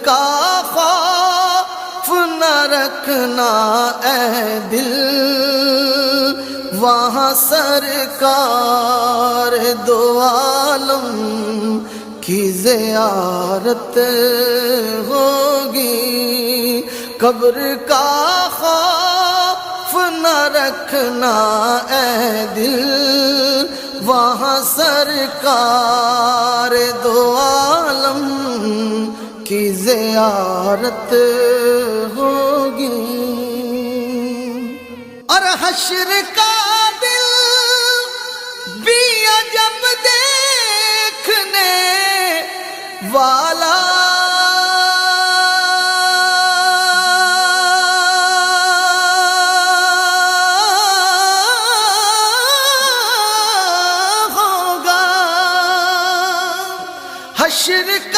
کا خوف نہ رکھنا اے دل، وہاں سرکار دو عالم کی زیارت ہوگی۔ قبر کا خوف نہ رکھنا اے دل، وہاں سرکار دو عالم کی زیارت ہوگی۔ اور حشر کا دل بھی عجب دیکھنے والا، حشر کا